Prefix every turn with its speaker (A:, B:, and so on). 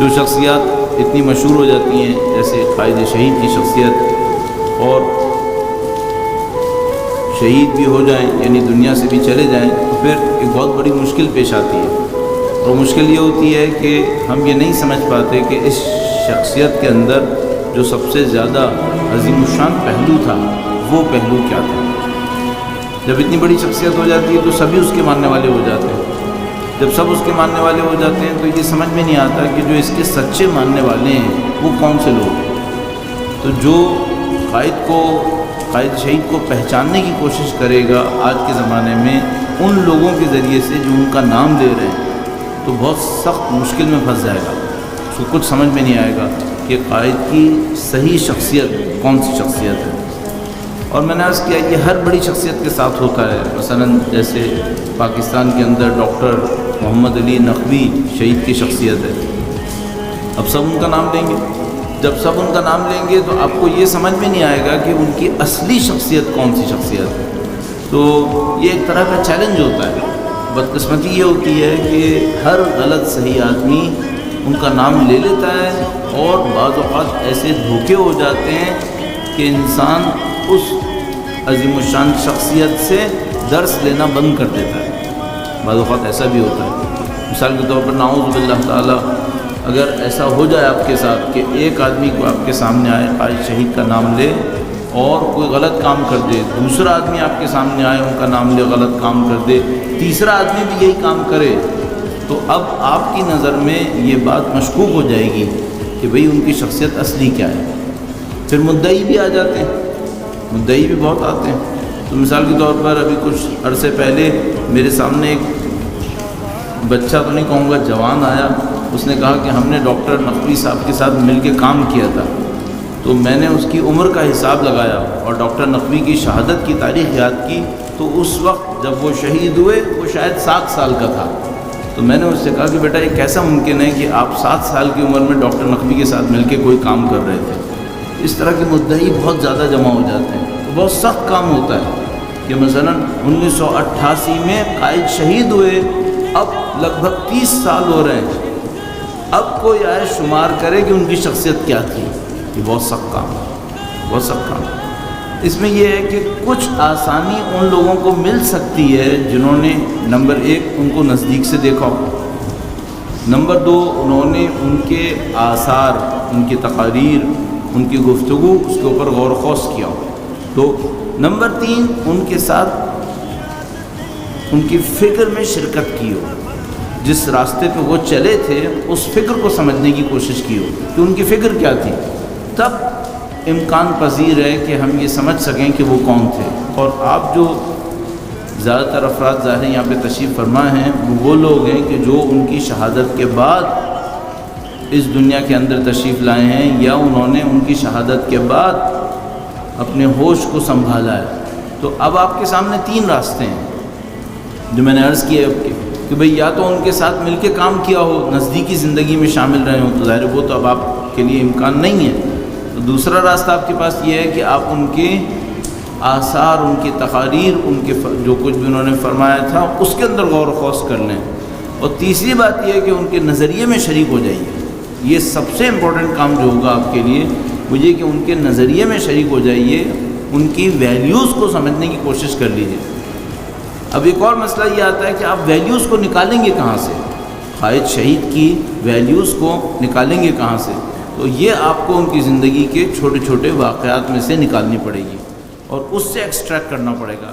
A: جو شخصیات اتنی مشہور ہو جاتی ہیں جیسے قائد شہید کی شخصیت، اور شہید بھی ہو جائیں یعنی دنیا سے بھی چلے جائیں تو پھر ایک بہت بڑی مشکل پیش آتی ہے، اور مشکل یہ ہوتی ہے کہ ہم یہ نہیں سمجھ پاتے کہ اس شخصیت کے اندر جو سب سے زیادہ عظیم الشان پہلو تھا وہ پہلو کیا تھا۔ جب اتنی بڑی شخصیت ہو جاتی ہے تو سبھی اس کے ماننے والے ہو جاتے ہیں، جب سب اس کے ماننے والے ہو جاتے ہیں تو یہ سمجھ میں نہیں آتا کہ جو اس کے سچے ماننے والے ہیں وہ کون سے لوگ ہیں۔ تو جو قائد شہید کو پہچاننے کی کوشش کرے گا آج کے زمانے میں ان لوگوں کے ذریعے سے جو ان کا نام لے رہے ہیں، تو بہت سخت مشکل میں پھنس جائے گا، اس کو کچھ سمجھ میں نہیں آئے گا کہ قائد کی صحیح شخصیت کون سی شخصیت ہے۔ اور میں نے عرض کیا کہ ہر بڑی شخصیت کے ساتھ ہوتا ہے، مثلا جیسے پاکستان کے اندر ڈاکٹر محمد علی نقوی شہید کی شخصیت ہے۔ اب سب ان کا نام لیں گے، جب سب ان کا نام لیں گے تو آپ کو یہ سمجھ میں نہیں آئے گا کہ ان کی اصلی شخصیت کون سی شخصیت ہے۔ تو یہ ایک طرح کا چیلنج ہوتا ہے۔ بدقسمتی یہ ہوتی ہے کہ ہر غلط صحیح آدمی ان کا نام لے لیتا ہے، اور بعض اوقات ایسے دھوکے ہو جاتے ہیں کہ انسان اس عظیم الشان شخصیت سے درس لینا بند کر دیتا ہے۔ بعض اوقات ایسا بھی ہوتا ہے، مثال کے طور پر نعوذ باللہ تعالیٰ اگر ایسا ہو جائے آپ کے ساتھ کہ ایک آدمی کو آپ کے سامنے آئے قائد شہید کا نام لے اور کوئی غلط کام کر دے، دوسرا آدمی آپ کے سامنے آئے ان کا نام لے غلط کام کر دے، تیسرا آدمی بھی یہی کام کرے، تو اب آپ کی نظر میں یہ بات مشکوک ہو جائے گی کہ بھئی ان کی شخصیت اصلی کیا ہے۔ پھر مدعی بھی آ جاتے ہیں، مدعی بھی بہت آتے ہیں۔ تو مثال کے طور پر ابھی کچھ عرصے پہلے میرے سامنے ایک بچہ تو نہیں کہوں گا، جوان آیا، اس نے کہا کہ ہم نے ڈاکٹر نقوی صاحب کے ساتھ مل کے کام کیا تھا۔ تو میں نے اس کی عمر کا حساب لگایا اور ڈاکٹر نقوی کی شہادت کی تاریخ یاد کی، تو اس وقت جب وہ شہید ہوئے وہ شاید 7 سال کا تھا۔ تو میں نے اس سے کہا کہ بیٹا یہ کیسا ممکن ہے کہ آپ 7 سال کی عمر میں ڈاکٹر نقوی کے ساتھ مل کے کوئی کام کر رہے تھے۔ اس طرح کے مدعی بہت زیادہ جمع ہو جاتے ہیں، تو بہت سخت کام ہوتا ہے کہ مثلا 1988 میں قائد شہید ہوئے، اب لگ بھگ 30 سال ہو رہے ہیں، اب کوئی آئے شمار کرے کہ ان کی شخصیت کیا تھی۔ یہ بہت سخت کام ہے، بہت سخت کام ہے۔ اس میں یہ ہے کہ کچھ آسانی ان لوگوں کو مل سکتی ہے جنہوں نے نمبر 1 ان کو نزدیک سے دیکھا ہو، نمبر 2 انہوں نے ان کے آثار، ان کی تقاریر، ان کی گفتگو اس کے اوپر غور و خوض کیا ہو، تو نمبر 3 ان کے ساتھ ان کی فکر میں شرکت کی ہو، جس راستے پہ وہ چلے تھے اس فکر کو سمجھنے کی کوشش کی ہو کہ ان کی فکر کیا تھی، تب امکان پذیر ہے کہ ہم یہ سمجھ سکیں کہ وہ کون تھے۔ اور آپ جو زیادہ تر افراد ظاہر یہاں پہ تشریف فرما ہیں وہ لوگ ہیں کہ جو ان کی شہادت کے بعد اس دنیا کے اندر تشریف لائے ہیں، یا انہوں نے ان کی شہادت کے بعد اپنے ہوش کو سنبھالا ہے۔ تو اب آپ کے سامنے 3 راستے ہیں جو میں نے عرض کیا کہ بھئی یا تو ان کے ساتھ مل کے کام کیا ہو، نزدیکی زندگی میں شامل رہے ہوں، تو ظاہر وہ تو اب آپ کے لیے امکان نہیں ہے۔ تو دوسرا راستہ آپ کے پاس یہ ہے کہ آپ ان کے آثار، ان کی تقاریر، ان کے جو کچھ بھی انہوں نے فرمایا تھا اس کے اندر غور و خوض کر لیں، اور تیسری بات یہ ہے کہ ان کے نظریے میں شریک ہو جائیے۔ یہ سب سے امپورٹنٹ کام جو ہوگا آپ کے لیے وہ یہ کہ ان کے نظریے میں شریک ہو جائیے، ان کی ویلیوز کو سمجھنے کی کوشش کر لیجیے۔ اب ایک اور مسئلہ یہ آتا ہے کہ آپ ویلیوز کو نکالیں گے کہاں سے، قائد شہید کی ویلیوز کو نکالیں گے کہاں سے؟ تو یہ آپ کو ان کی زندگی کے چھوٹے چھوٹے واقعات میں سے نکالنی پڑے گی اور اس سے ایکسٹریکٹ کرنا پڑے گا۔